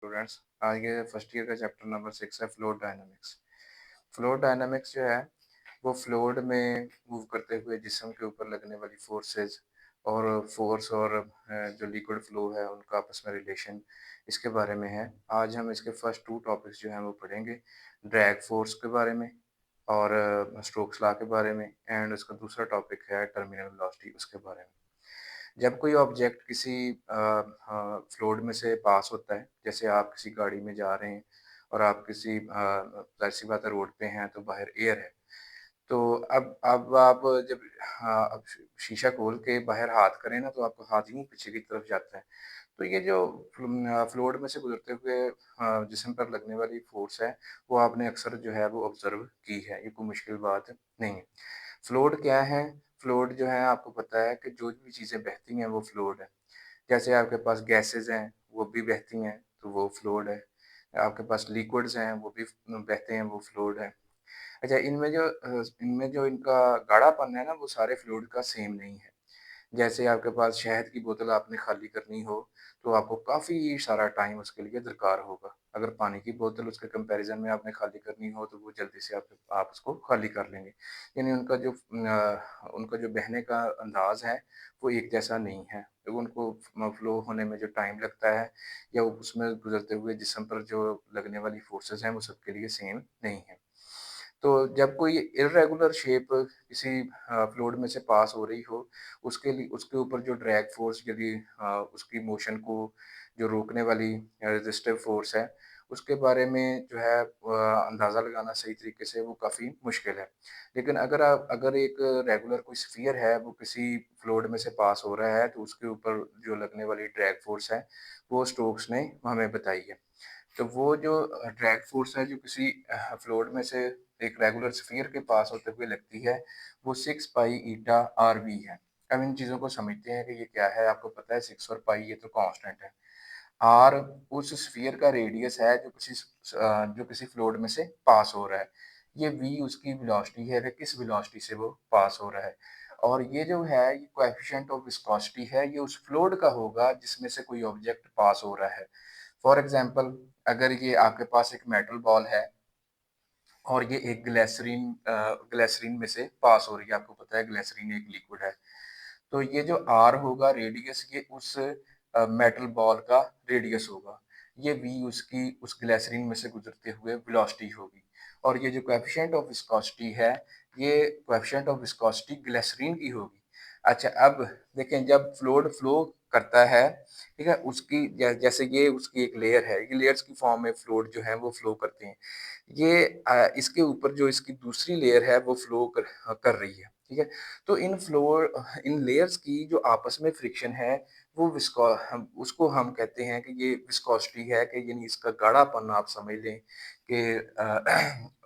Students, आगे first year का chapter number 6 है फ्लूइड डायनामिक्स। फ्लूइड डायनामिक्स जो है वो फ्लूइड में मूव करते हुए जिस्म के ऊपर लगने वाली फोर्सेस और फोर्स और जो लिक्विड फ्लो है उनका आपस में रिलेशन, इसके बारे में है। आज हम इसके फर्स्ट टू टॉपिक्स जो हैं वो पढ़ेंगे, ड्रैग फोर्स के बारे में और स्टोक्स लॉ के बारे में, एंड उसका दूसरा टॉपिक है टर्मिनल वेलोसिटी, उसके बारे में। जब कोई ऑब्जेक्ट किसी फ्लूइड में से पास होता है, जैसे आप किसी गाड़ी में जा रहे हैं और आप किसी ज़ाहिर सी बात है रोड पे हैं तो बाहर एयर है। तो अब आप जब अब शीशा खोल के बाहर हाथ करें ना तो आपका हाथ यूँ पीछे की तरफ जाता है। तो ये जो फ्लूइड में से गुजरते हुए जिस्म पर लगने वाली फ़ोर्स है, वो आपने अक्सर जो है वो ऑब्ज़र्व की है, ये कोई मुश्किल बात नहीं है। फ्लूइड क्या है? फ्लूइड जो है आपको पता है कि जो भी चीज़ें बहती हैं वो फ्लूइड है। जैसे आपके पास गैसेज़ हैं, वो भी बहती हैं, तो वो फ्लूइड है। आपके पास लिक्विड्स हैं, वो भी बहते हैं, वो फ्लूइड है। अच्छा, इनमें जो इनका गाढ़ापन है ना, वो सारे फ्लूइड का सेम नहीं है। जैसे आपके पास शहद की बोतल आपने खाली करनी हो, तो आपको काफ़ी सारा टाइम उसके लिए दरकार होगा। अगर पानी की बोतल उसके कंपैरिज़न में आपने खाली करनी हो, तो वो जल्दी से आप उसको खाली कर लेंगे। यानी उनका जो बहने का अंदाज़ है, वो एक जैसा नहीं है। तो उनको फ्लो होने में जो टाइम लगता है या उसमें गुज़रते हुए जिस्म पर जो लगने वाली फ़ोर्सेज़ हैं, वो सबके लिए सेम नहीं है। तो जब कोई इर्रेगुलर शेप किसी फ्लूइड में से पास हो रही हो, उसके ऊपर जो ड्रैग फोर्स यदि उसकी मोशन को जो रोकने वाली रेज़िस्टिव फोर्स है, उसके बारे में जो है अंदाज़ा लगाना सही तरीके से वो काफ़ी मुश्किल है। लेकिन अगर एक रेगुलर कोई स्फ़ीयर है, वो किसी फ्लूइड में से पास हो रहा है, तो उसके ऊपर जो लगने वाली ड्रैग फोर्स है, वो स्टोक्स ने हमें बताई है। तो वो जो ड्रैग फोर्स है जो किसी फ्लूइड में से एक रेगुलर स्फीयर के पास होते हुए लगती है, वो 6 पाई ईटा आरवी है। अब इन चीज़ों को समझते हैं कि ये क्या है। आपको पता है 6 और पाई ये तो कांस्टेंट है। आर उस स्फीयर का रेडियस है जो किसी फ्लूइड में से पास हो रहा है। ये वी उसकी वेलोसिटी है कि किस वेलोसिटी से वो पास हो रहा है। और ये जो है ये कोएफिशिएंट ऑफ विस्कोसिटी है, ये उस फ्लूइड का होगा जिसमें से कोई ऑब्जेक्ट पास हो रहा है। फॉर एग्जांपल, अगर ये आपके पास एक मेटल बॉल है और ये एक ग्लिसरीन में से पास हो रही है। आपको पता है ग्लिसरीन एक लिक्विड है। तो ये जो आर होगा रेडियस, ये उस मेटल बॉल का रेडियस होगा। ये वी उसकी उस ग्लिसरीन में से गुजरते हुए वेलोसिटी होगी। और ये जो कोएफिशिएंट ऑफ विस्कोसिटी है, ये कोएफिशिएंट ऑफ विस्कोसिटी ग्लिसरीन की होगी। अच्छा, अब देखें जब फ्लूइड फ्लो करता है, ठीक है, उसकी जैसे ये उसकी एक लेयर है, ये लेयर्स की फॉर्म में फ्लूइड जो है वो फ्लो करते हैं। ये इसके ऊपर जो इसकी दूसरी लेयर है वो फ्लो कर रही है, ठीक है। तो इन लेयर्स की जो आपस में फ्रिक्शन है, वो उसको हम कहते हैं कि ये विस्कोसिटी है, कि यानी इसका गाढ़ापन आप समझ लें कि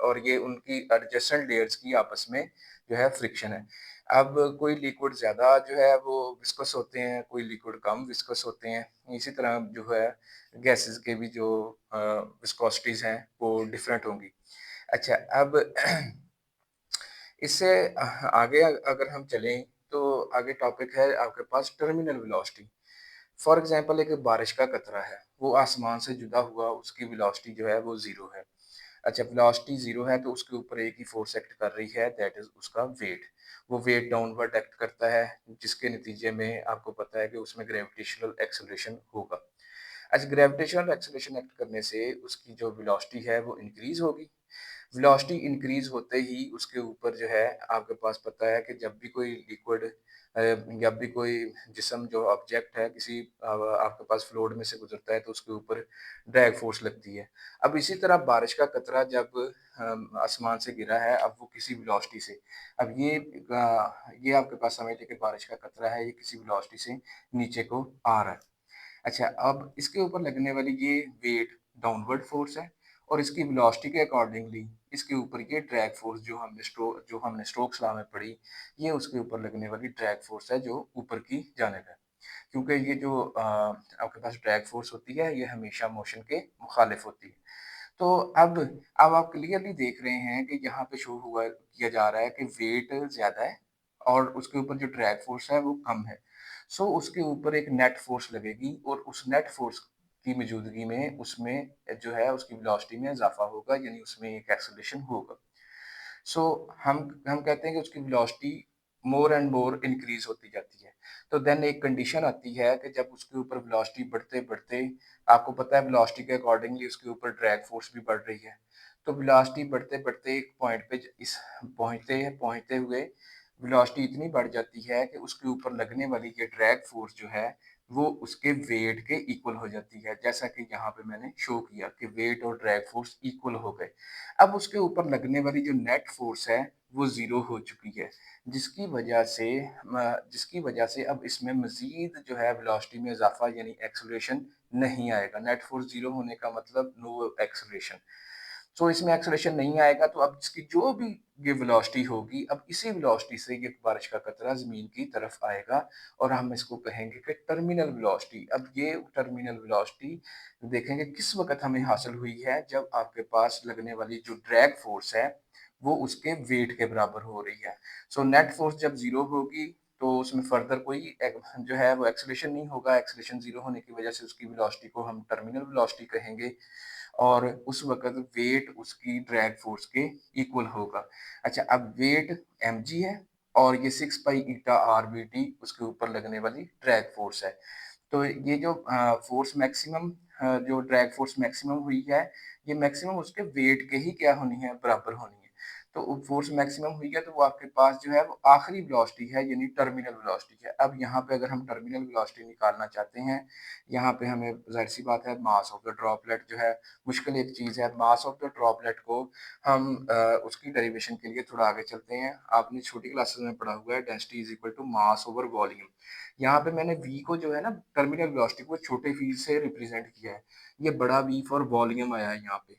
और ये उनकी एडजेसेंट लेयर्स की आपस में जो है फ्रिक्शन है। अब कोई लिक्विड ज़्यादा जो है वो विस्कस होते हैं, कोई लिक्विड कम विस्कस होते हैं। इसी तरह जो है गैसेस के भी जो विस्कोसिटीज़ हैं वो डिफरेंट होंगी। अच्छा, अब इससे आगे अगर हम चलें तो आगे टॉपिक है आपके पास टर्मिनल वेलोसिटी। फॉर एग्जांपल, एक बारिश का कतरा है, वो आसमान से जुदा हुआ, उसकी वेलोसिटी जो है वो 0 है। अच्छा, वेलोसिटी 0 है तो उसके ऊपर एक ही फोर्स एक्ट कर रही है, दैट इज़ उसका वेट। वो वेट डाउनवर्ड एक्ट करता है, जिसके नतीजे में आपको पता है कि उसमें ग्रेविटेशनल एक्सेलरेशन होगा। अच्छा, ग्रेविटेशनल एक्सेलरेशन एक्ट करने से उसकी जो वेलोसिटी है वो इंक्रीज़ होगी। वेलोसिटी इंक्रीज़ होते ही उसके ऊपर जो है आपके पास पता है कि जब भी कोई लिक्विड जब भी कोई जिस्म जो ऑब्जेक्ट है किसी आपके पास फ्लूइड में से गुजरता है तो उसके ऊपर ड्रैग फोर्स लगती है। अब इसी तरह बारिश का कतरा जब आसमान से गिरा है, अब वो किसी वेलोसिटी से, अब ये आपके पास समझ लें कि बारिश का कतरा है, ये किसी वेलोसिटी से नीचे को आ रहा है। अच्छा, अब इसके ऊपर लगने वाली ये वेट डाउनवर्ड फोर्स है और इसकी वेलोसिटी के अकॉर्डिंगली इसके ऊपर ये ड्रैग फोर्स जो हमने स्टोक्स लॉ में पढ़ी, ये उसके ऊपर लगने वाली ड्रैग फोर्स है जो ऊपर की जानिब है। क्योंकि ये जो आपके पास ड्रैग फोर्स होती है, ये हमेशा मोशन के मुखालिफ होती है। तो अब आप क्लियरली देख रहे हैं कि यहाँ पे शो हुआ किया जा रहा है कि वेट ज़्यादा है और उसके ऊपर जो ड्रैग फोर्स है वो कम है। सो उसके ऊपर एक नेट फोर्स लगेगी और उस नेट फोर्स की मौजूदगी में उसमें जो है उसकी वेलोसिटी में इज़ाफ़ा होगा, यानी उसमें एक एक्सेलरेशन होगा। सो हम कहते हैं कि उसकी velocity more and more increase होती जाती है। तो देन एक कंडीशन आती है कि जब उसके ऊपर वेलोसिटी बढ़ते-बढ़ते, आपको पता है वेलोसिटी के अकॉर्डिंगली उसके ऊपर ड्रैग फ़ोर्स भी बढ़ रही है। तो वेलोसिटी बढ़ते-बढ़ते एक पॉइंट पे ज इस पहुँचते हुए वेलोसिटी इतनी बढ़ जाती है कि उसके ऊपर लगने वाली ये ड्रैग फ़ोर्स जो है, वो उसके वेट के इक्वल हो जाती है। जैसा कि यहाँ पे मैंने शो किया कि वेट और ड्रैग फ़ोर्स इक्वल हो गए। अब उसके ऊपर लगने वाली जो नेट फ़ोर्स है, वो ज़ीरो हो चुकी है, जिसकी वजह से अब इसमें मज़ीद जो है वेलोसिटी में इज़ाफ़ा यानी एक्सेलरेशन नहीं आएगा। नेट फ़ोर्स ज़ीरो होने का मतलब नो एक्सेलरेशन। सो इसमें एक्सेलरेशन नहीं आएगा, तो अब इसकी जो भी ये वेलोसिटी होगी, अब इसी वेलोसिटी से ये बारिश का कतरा ज़मीन की तरफ आएगा और हम इसको कहेंगे कि टर्मिनल वेलोसिटी। अब ये टर्मिनल वेलोसिटी देखेंगे किस वक़्त हमें हासिल हुई है, जब आपके पास लगने वाली जो ड्रैग फ़ोर्स है, वो उसके वेट के बराबर हो रही है। सो नेट फ़ोर्स जब ज़ीरो होगी, तो उसमें फ़र्दर कोई जो है वो एक्सेलरेशन नहीं होगा। एक्सेलरेशन ज़ीरो होने की वजह से उसकी वेलोसिटी को हम टर्मिनल वेलोसिटी कहेंगे और उस वक़्त वेट उसकी ड्रैग फ़ोर्स के इक्वल होगा। अच्छा, अब वेट mg है और ये 6 पाई ईटा rbt उसके ऊपर लगने वाली ड्रैग फ़ोर्स है। तो ये जो फ़ोर्स मैक्सिमम जो ड्रैग फ़ोर्स मैक्सिमम हुई है, ये मैक्सिमम उसके वेट के ही क्या होनी है, बराबर होनी है। तो फ़ोर्स मैक्सिमम हुई है, तो वो आपके पास जो है वो आखिरी वेलोसिटी है, यानी टर्मिनल वेलोसिटी है। अब यहाँ पे अगर हम टर्मिनल वेलोसिटी निकालना चाहते हैं, यहाँ पे हमें ज़ाहिर-सी बात है मास ऑफ द ड्रॉपलेट जो है मुश्किल एक चीज़ है। मास ऑफ द ड्रॉपलेट को हम उसकी डेरिवेशन के लिए थोड़ा आगे चलते हैं। आपने छोटी क्लासेस में पढ़ा हुआ है density is equal to mass over volume. यहाँ पे मैंने v को जो है ना टर्मिनल वेलोसिटी को छोटे v से रिप्रेजेंट किया है। ये बड़ा V फॉर वॉल्यूम आया है यहाँ पे।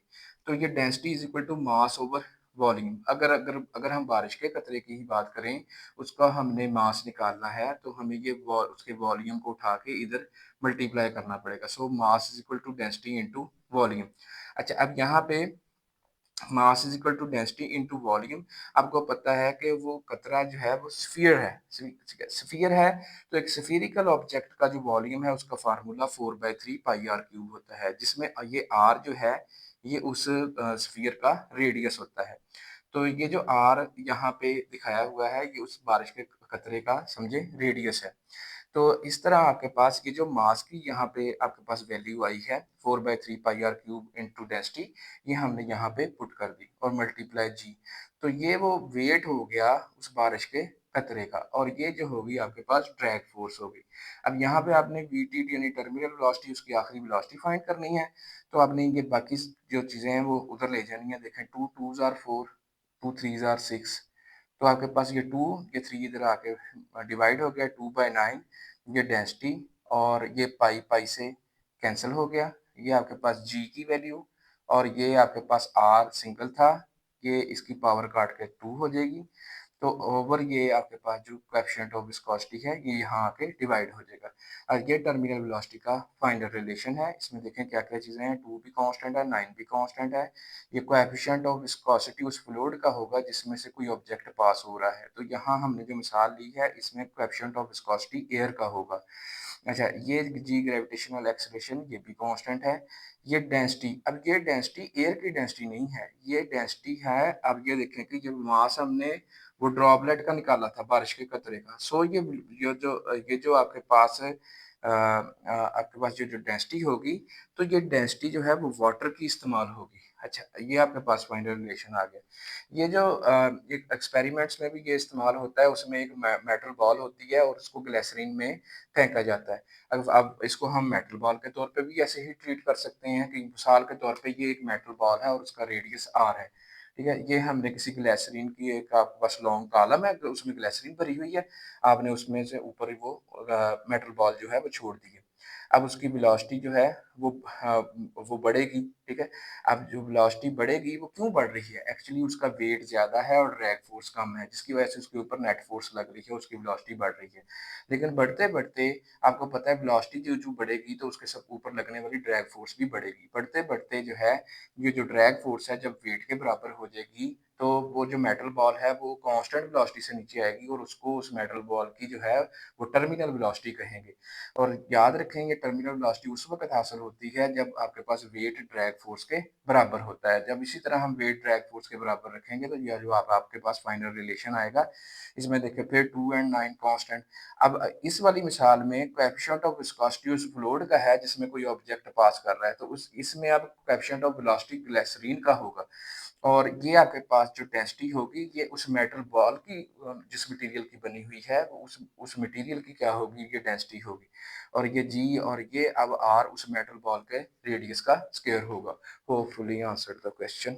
तो ये density is equal to mass over volume. अगर अगर अगर हम बारिश के कतरे की ही बात करें, उसका हमने मास निकालना है, तो हमें ये उसके वॉल्यूम को उठा के इधर मल्टीप्लाई करना पड़ेगा। So mass is equal to density into volume. अच्छा, अब यहाँ पे mass is equal to density into volume. आपको पता है कि वो कतरा जो है वो स्फीयर है। स्फीयर है, तो एक स्फीरिकल ऑब्जेक्ट का जो वॉल्यूम है उसका फार्मूला 4/3 पाई आर क्यूब होता है, जिसमें ये आर जो है ये उस स्फीयर का रेडियस होता है। तो ये जो आर यहाँ पे दिखाया हुआ है, ये उस बारिश के कतरे का समझे रेडियस है। तो इस तरह आपके पास ये जो मास की यहाँ पे आपके पास वैल्यू आई है 4/3 पाई आर क्यूब इंटू डेंसिटी, ये हमने यहाँ पे पुट कर दी और मल्टीप्लाई जी। तो ये वो वेट हो गया उस बारिश के कतरे का और ये जो होगी आपके पास ड्रैग फोर्स होगी। अब यहाँ पे आपने वीटी यानी टर्मिनल वेलोसिटी उसकी आखिरी वेलोसिटी फाइंड करनी है। तो आपने ये बाकी जो चीज़ें हैं वो उधर ले जानी है। देखें 2 2s आर 4, 2 3s आर 6, तो आपके पास ये 2 ये 3 इधर आके डिवाइड हो गया 2/9। ये डेंसिटी और ये पाई पाई से कैंसिल हो गया। ये आपके पास जी की वैल्यू और ये आपके पास आर सिंगल था, ये इसकी पावर काट के 2 हो जाएगी। तो ओवर ये आपके पास जो कोएफिशिएंट ऑफ विस्कोसिटी है ये यहाँ आके डिवाइड हो जाएगा और ये टर्मिनल वेलोसिटी का फाइनल रिलेशन है। इसमें देखें क्या-क्या चीज़ें हैं, 2 भी कांस्टेंट है, 9 भी कांस्टेंट है। ये कोएफिशिएंट ऑफ विस्कोसिटी उस फ्लूइड का होगा जिसमें से कोई ऑब्जेक्ट पास हो रहा है। तो यहाँ हमने जो मिसाल ली है इसमें कोएफिशिएंट ऑफ विस्कोसिटी एयर का होगा। अच्छा, ये जी ग्रेविटेशनल एक्सेलरेशन ये भी कांस्टेंट है। ये डेंसिटी, अब ये डेंसिटी एयर की डेंसिटी नहीं है, ये डेंसिटी है। अब ये देखें कि जो मास हमने वो ड्रॉपलेट का निकाला था बारिश के कतरे का। सो ये जो आपके पास आपके पास जो जो डेंसिटी होगी, तो ये डेंसिटी जो है वो वाटर की इस्तेमाल होगी। अच्छा, ये आपके पास फाइनल रिलेशन आ गया। ये जो एक एक्सपेरिमेंट्स में भी ये इस्तेमाल होता है, उसमें एक मेटल बॉल होती है और उसको ग्लिसरीन में फेंका जाता है। अब इसको हम मेटल बॉल के तौर पे भी ऐसे ही ट्रीट कर सकते हैं कि मिसाल के तौर पे ये एक मेटल बॉल है और उसका रेडियस आर है। ठीक है, ये हमने किसी ग्लिसरीन की एक आपके पास लॉन्ग कॉलम है, तो उसमें ग्लिसरीन भरी हुई है। आपने उसमें से ऊपर ही वो मेटल बॉल जो है वो छोड़ दी है। अब उसकी वेलोसिटी जो है वो वो बढ़ेगी। ठीक है, अब जो वेलोसिटी बढ़ेगी वो क्यों बढ़ रही है? एक्चुअली उसका वेट ज़्यादा है और ड्रैग फोर्स कम है, जिसकी वजह से उसके ऊपर नेट फोर्स लग रही है, उसकी वेलोसिटी बढ़ रही है। लेकिन बढ़ते-बढ़ते आपको पता है वेलोसिटी जो बढ़ेगी तो उसके सब ऊपर लगने वाली ड्रैग फोर्स भी बढ़ेगी। बढ़ते-बढ़ते जो है ये जो ड्रैग फोर्स है जब वेट के बराबर हो जाएगी, तो वो जो मेटल बॉल है वो कांस्टेंट वेलोसिटी से नीचे आएगी और उसको उस मेटल बॉल की जो है वो टर्मिनल वेलोसिटी कहेंगे। और याद रखेंगे टर्मिनल वेलोसिटी उस वक़्त हासिल होती है जब आपके पास वेट ड्रैग फ़ोर्स के बराबर होता है। जब इसी तरह हम वेट ड्रैग फ़ोर्स के बराबर रखेंगे तो यह जो आपके पास फाइनल रिलेशन आएगा, इसमें देखिए फिर 2 एंड 9 कांस्टेंट। अब इस वाली मिसाल में कोएफ़िशिएंट ऑफ विस्कोसिटी उस फ्लूइड का है जिसमें कोई ऑब्जेक्ट पास कर रहा है, तो उस इसमें अब कोएफ़िशिएंट ऑफ वेलोसिटी ग्लिसरीन का होगा। और ये आपके पास जो डेंसिटी होगी ये उस मेटल बॉल की जिस मटेरियल की बनी हुई है उस मटेरियल की क्या होगी, ये डेंसिटी होगी। और ये जी और ये अब आर उस मेटल बॉल के रेडियस का स्क्वायर होगा। Hopefully answered the question.